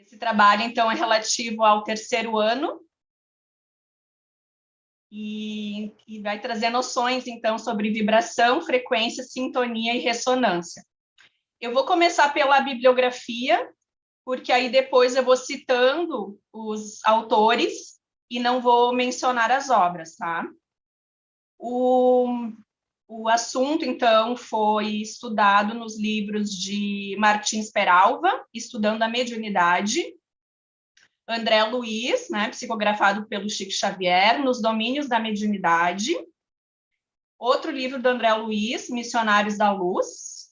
Esse trabalho, então, é relativo ao terceiro ano e vai trazer noções, então, sobre vibração, frequência, sintonia e ressonância. Eu vou começar pela bibliografia, porque aí depois eu vou citando os autores e não vou mencionar as obras, tá? O assunto, então, foi estudado nos livros de Martins Peralva, Estudando a Mediunidade, André Luiz, né, psicografado pelo Chico Xavier, Nos Domínios da Mediunidade. Outro livro do André Luiz, Missionários da Luz.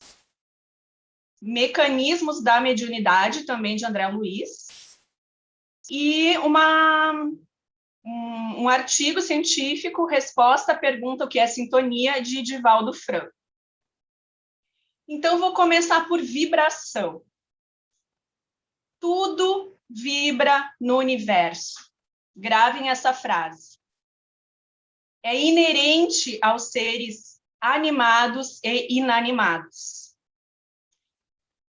Mecanismos da Mediunidade, também de André Luiz. E um artigo científico, Resposta à Pergunta o que é sintonia, de Divaldo Franco. Então, vou começar por vibração. Tudo vibra no universo. Gravem essa frase. É inerente aos seres animados e inanimados.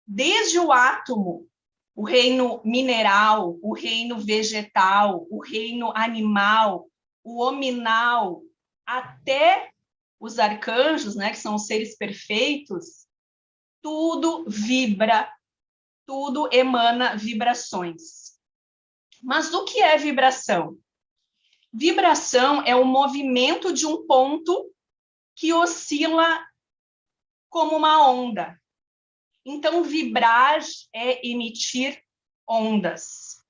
Desde o átomo, o reino mineral, o reino vegetal, o reino animal, o hominal, até os arcanjos, né, que são os seres perfeitos, tudo vibra, tudo emana vibrações. Mas o que é vibração? Vibração é o movimento de um ponto que oscila como uma onda. Então, vibrar é emitir ondas.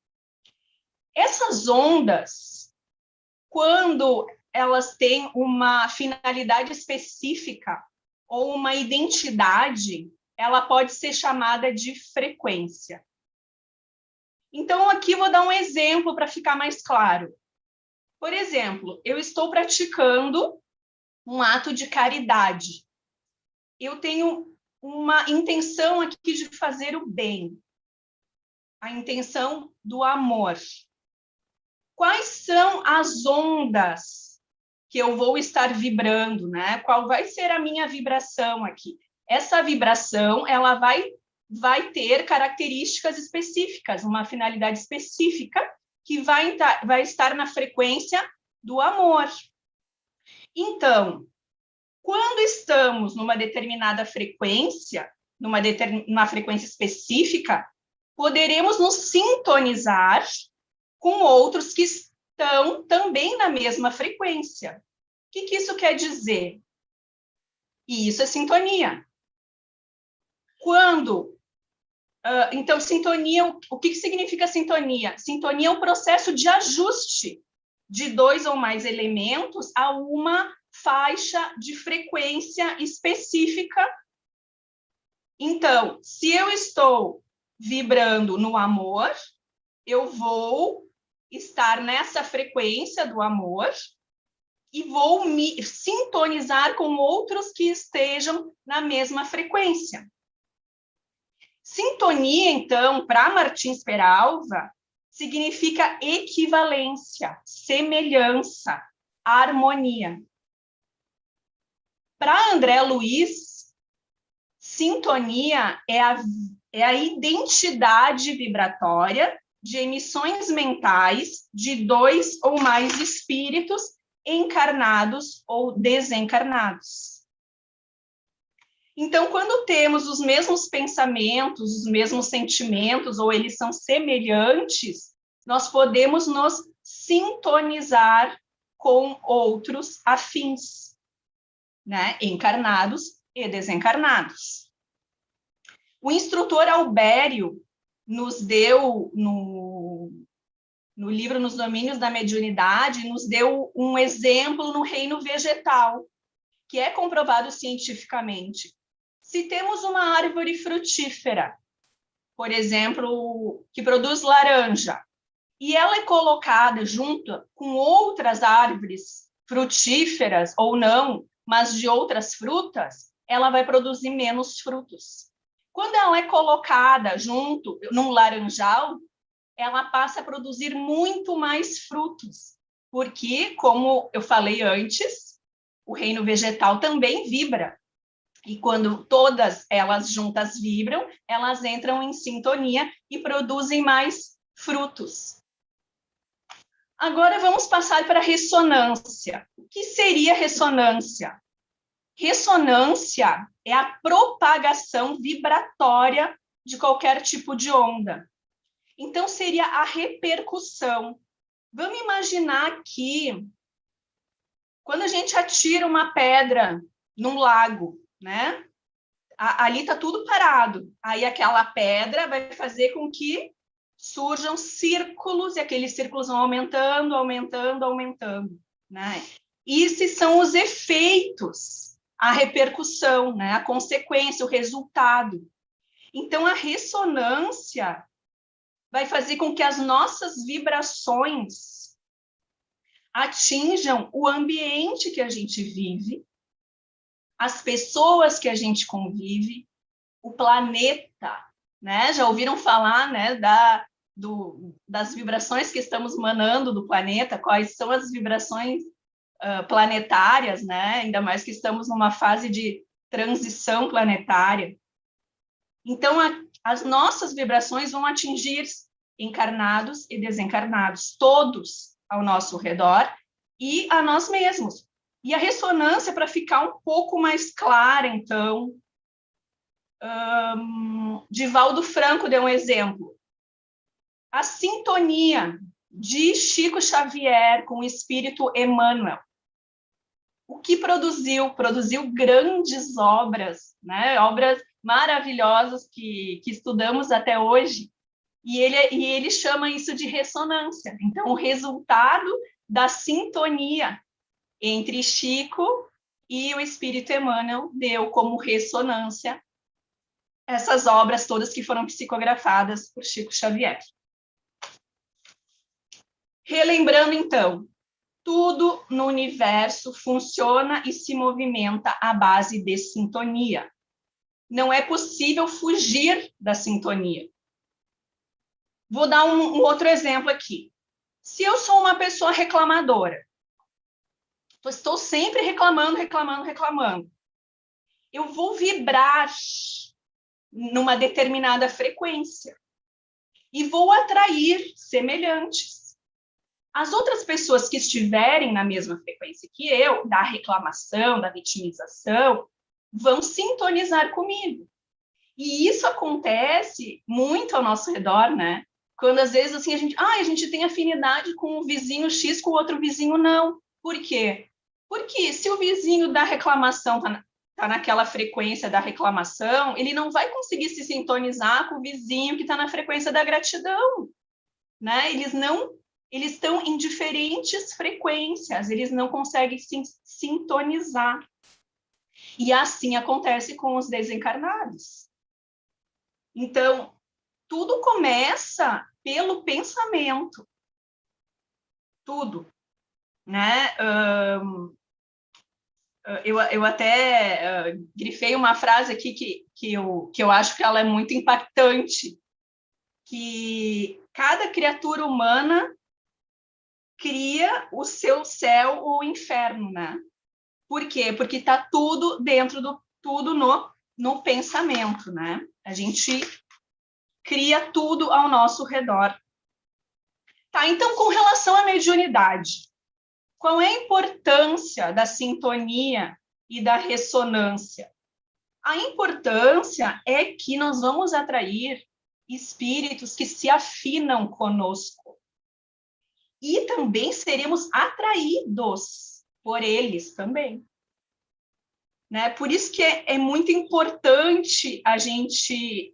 Essas ondas, quando elas têm uma finalidade específica ou uma identidade, ela pode ser chamada de frequência. Então, aqui vou dar um exemplo para ficar mais claro. Por exemplo, eu estou praticando um ato de caridade. Eu tenho uma intenção aqui de fazer o bem, a intenção do amor. Quais são as ondas que eu vou estar vibrando, né? Qual vai ser a minha vibração aqui? Essa vibração, ela vai ter características específicas, uma finalidade específica que vai estar na frequência do amor. Então, quando estamos numa determinada frequência, numa frequência específica, poderemos nos sintonizar com outros que estão também na mesma frequência. O que isso quer dizer? E isso é sintonia. Então, sintonia, o que significa sintonia? Sintonia é um processo de ajuste de dois ou mais elementos a uma faixa de frequência específica. Então, se eu estou vibrando no amor, eu vou estar nessa frequência do amor e vou me sintonizar com outros que estejam na mesma frequência. Sintonia, então, para Martins Peralva, significa equivalência, semelhança, harmonia. Para André Luiz, sintonia é a identidade vibratória de emissões mentais de dois ou mais espíritos encarnados ou desencarnados. Então, quando temos os mesmos pensamentos, os mesmos sentimentos, ou eles são semelhantes, nós podemos nos sintonizar com outros afins, né? Encarnados e desencarnados. O instrutor Albério nos deu, no livro Nos Domínios da Mediunidade, nos deu um exemplo no reino vegetal, que é comprovado cientificamente. Se temos uma árvore frutífera, por exemplo, que produz laranja, e ela é colocada junto com outras árvores frutíferas ou não, mas de outras frutas, ela vai produzir menos frutos. Quando ela é colocada junto num laranjal, ela passa a produzir muito mais frutos, porque, como eu falei antes, o reino vegetal também vibra. E quando todas elas juntas vibram, elas entram em sintonia e produzem mais frutos. Agora vamos passar para a ressonância. O que seria ressonância? Ressonância é a propagação vibratória de qualquer tipo de onda. Então, seria a repercussão. Vamos imaginar que, quando a gente atira uma pedra num lago, né? Ali está tudo parado. Aí aquela pedra vai fazer com que surjam círculos, e aqueles círculos vão aumentando, aumentando, aumentando, né? Esses são os efeitos, a repercussão, né? A consequência, o resultado. Então, a ressonância vai fazer com que as nossas vibrações atinjam o ambiente que a gente vive, as pessoas que a gente convive, o planeta, né? Já ouviram falar, né, das vibrações que estamos manando do planeta? Quais são as vibrações planetárias, né? Ainda mais que estamos numa fase de transição planetária. Então, as nossas vibrações vão atingir encarnados e desencarnados, todos ao nosso redor, e a nós mesmos. E a ressonância, para ficar um pouco mais clara, então, Divaldo Franco deu um exemplo. A sintonia de Chico Xavier com o espírito Emmanuel. O que produziu? Produziu grandes obras, né? Obras maravilhosas que estudamos até hoje. E ele chama isso de ressonância. Então, o resultado da sintonia entre Chico e o espírito Emmanuel deu como ressonância essas obras todas que foram psicografadas por Chico Xavier. Relembrando, então, tudo no universo funciona e se movimenta à base de sintonia. Não é possível fugir da sintonia. Vou dar um outro exemplo aqui. Se eu sou uma pessoa reclamadora, estou sempre reclamando, eu vou vibrar numa determinada frequência e vou atrair semelhantes. As outras pessoas que estiverem na mesma frequência que eu, da reclamação, da vitimização, vão sintonizar comigo. E isso acontece muito ao nosso redor, né? Quando às vezes assim a gente tem afinidade com o vizinho X, com o outro vizinho não. Por quê? Porque se o vizinho da reclamação está naquela frequência da reclamação, ele não vai conseguir se sintonizar com o vizinho que está na frequência da gratidão, né? Eles estão em diferentes frequências, eles não conseguem se sintonizar. E assim acontece com os desencarnados. Então, tudo começa pelo pensamento. Tudo, né? Eu até grifei uma frase aqui que eu acho que ela é muito impactante, que cada criatura humana cria o seu céu ou inferno, né? Por quê? Porque está tudo dentro tudo no pensamento, né? A gente cria tudo ao nosso redor. Tá, então, com relação à mediunidade, qual é a importância da sintonia e da ressonância? A importância é que nós vamos atrair espíritos que se afinam conosco. E também seremos atraídos por eles também. Né? Por isso que é muito importante a gente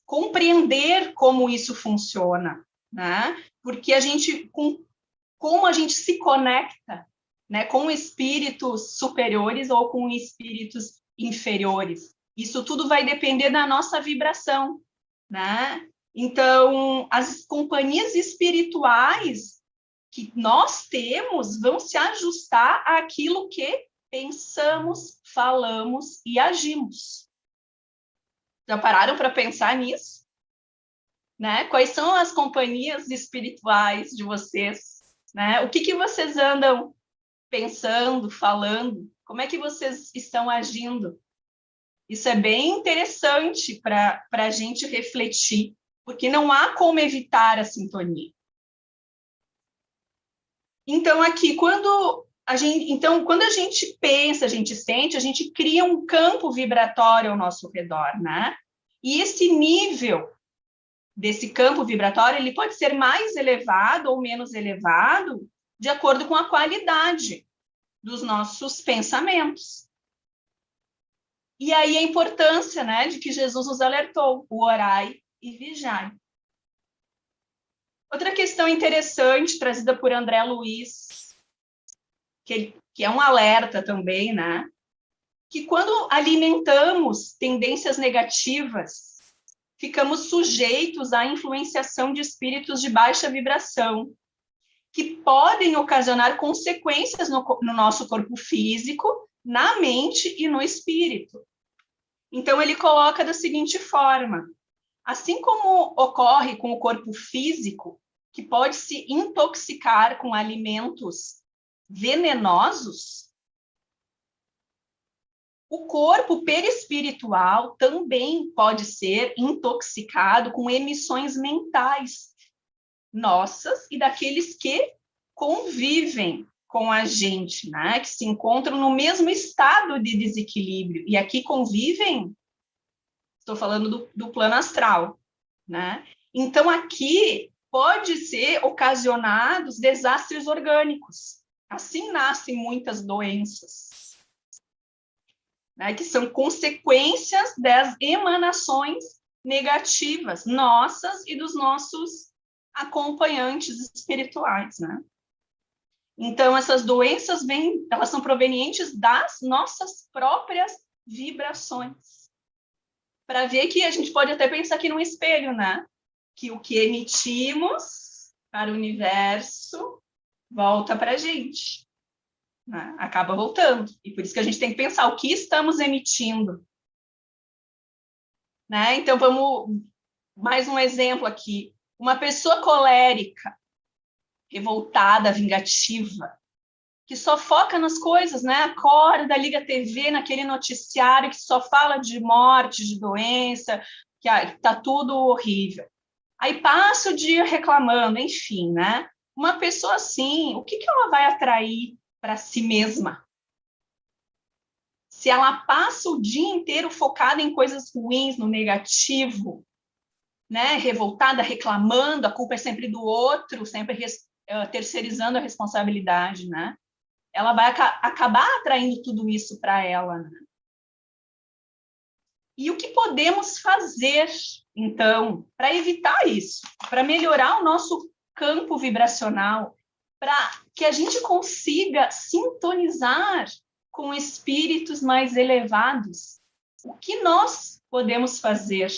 compreender como isso funciona, né? Porque como a gente se conecta, né, com espíritos superiores ou com espíritos inferiores. Isso tudo vai depender da nossa vibração, né? Então, as companhias espirituais que nós temos vão se ajustar àquilo que pensamos, falamos e agimos. Já pararam para pensar nisso? Né? Quais são as companhias espirituais de vocês? Né? O que vocês andam pensando, falando? Como é que vocês estão agindo? Isso é bem interessante para a gente refletir, porque não há como evitar a sintonia. Então, aqui, quando a gente pensa, a gente sente, a gente cria um campo vibratório ao nosso redor, né? E esse nível desse campo vibratório, ele pode ser mais elevado ou menos elevado, de acordo com a qualidade dos nossos pensamentos. E aí a importância, né, de que Jesus nos alertou, o orai e vigiai. Outra questão interessante trazida por André Luiz, que é um alerta também, né, que quando alimentamos tendências negativas, ficamos sujeitos à influenciação de espíritos de baixa vibração, que podem ocasionar consequências no nosso corpo físico, na mente e no espírito. Então, ele coloca da seguinte forma: assim como ocorre com o corpo físico, que pode se intoxicar com alimentos venenosos, o corpo perispiritual também pode ser intoxicado com emissões mentais nossas e daqueles que convivem com a gente, né? Que se encontram no mesmo estado de desequilíbrio. E aqui convivem, estou falando do plano astral, né? Então, aqui pode ser ocasionados desastres orgânicos. Assim nascem muitas doenças, né? Que são consequências das emanações negativas nossas e dos nossos acompanhantes espirituais, né? Então, essas doenças elas são provenientes das nossas próprias vibrações. Para ver que a gente pode até pensar aqui num espelho, né? Que o que emitimos para o universo volta para a gente, né? Acaba voltando. E por isso que a gente tem que pensar o que estamos emitindo, né? Então, vamos mais um exemplo aqui. Uma pessoa colérica, revoltada, vingativa, que só foca nas coisas, né? Acorda, liga a TV naquele noticiário que só fala de morte, de doença, que tá tudo horrível. Aí passa o dia reclamando, enfim, né? Uma pessoa assim, o que ela vai atrair para si mesma? Se ela passa o dia inteiro focada em coisas ruins, no negativo, né? Revoltada, reclamando, a culpa é sempre do outro, sempre terceirizando a responsabilidade, né? Ela vai acabar atraindo tudo isso para ela, né? E o que podemos fazer, então, para evitar isso, para melhorar o nosso campo vibracional, para que a gente consiga sintonizar com espíritos mais elevados? O que nós podemos fazer?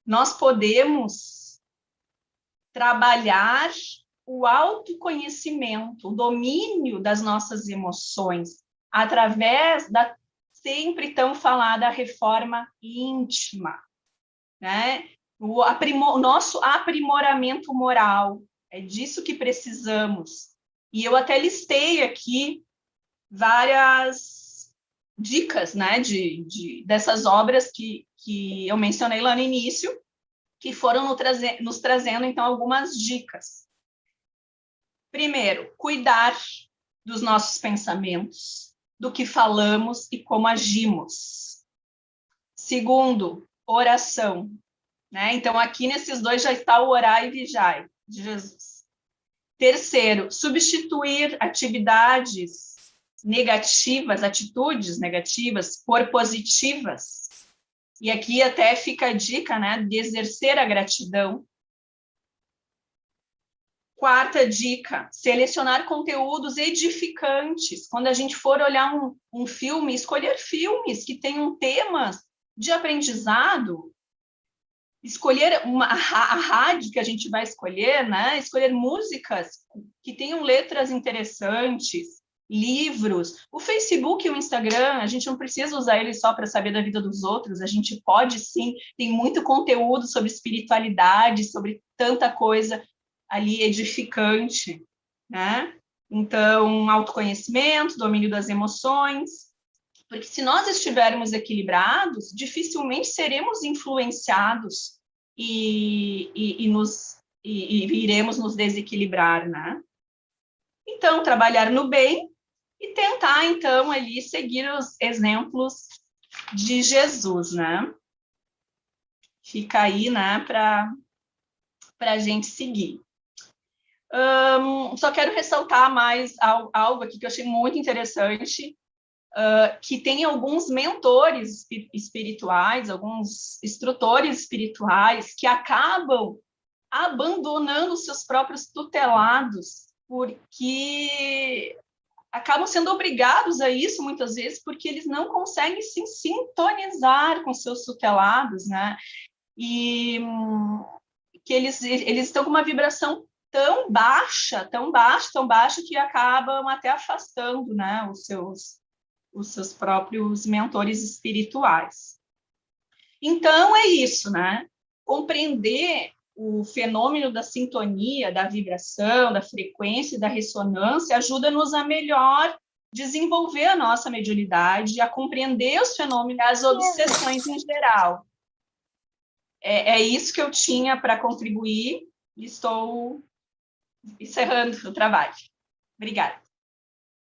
Nós podemos trabalhar o autoconhecimento, o domínio das nossas emoções, através da sempre tão falada reforma íntima, né? O nosso aprimoramento moral, é disso que precisamos. E eu até listei aqui várias dicas, né, dessas obras que eu mencionei lá no início, que foram nos trazendo, então, algumas dicas. Primeiro, cuidar dos nossos pensamentos, do que falamos e como agimos. Segundo, oração, né? Então, aqui nesses dois já está o orar e vigiar de Jesus. Terceiro, substituir atividades negativas, atitudes negativas, por positivas. E aqui até fica a dica, né, de exercer a gratidão. Quarta dica, selecionar conteúdos edificantes. Quando a gente for olhar um filme, escolher filmes que tenham temas de aprendizado, escolher a rádio que a gente vai escolher, né? Escolher músicas que tenham letras interessantes, livros. O Facebook e o Instagram, a gente não precisa usar eles só para saber da vida dos outros, a gente pode sim, tem muito conteúdo sobre espiritualidade, sobre tanta coisa ali edificante, né? Então, autoconhecimento, domínio das emoções, porque se nós estivermos equilibrados, dificilmente seremos influenciados e iremos nos desequilibrar, né? Então, trabalhar no bem e tentar, então, ali seguir os exemplos de Jesus, né? Fica aí, né, para a gente seguir. Só quero ressaltar mais algo aqui que eu achei muito interessante, que tem alguns mentores espirituais, alguns instrutores espirituais que acabam abandonando seus próprios tutelados, porque acabam sendo obrigados a isso muitas vezes, porque eles não conseguem se sintonizar com seus tutelados, né? E que eles estão com uma vibração tão baixa, tão baixa, tão baixa, que acabam até afastando, né, os seus próprios mentores espirituais. Então, é isso, né? Compreender o fenômeno da sintonia, da vibração, da frequência, da ressonância, ajuda-nos a melhor desenvolver a nossa mediunidade, a compreender os fenômenos, as obsessões em geral. É isso que eu tinha para contribuir e estou encerrando o trabalho. Obrigada.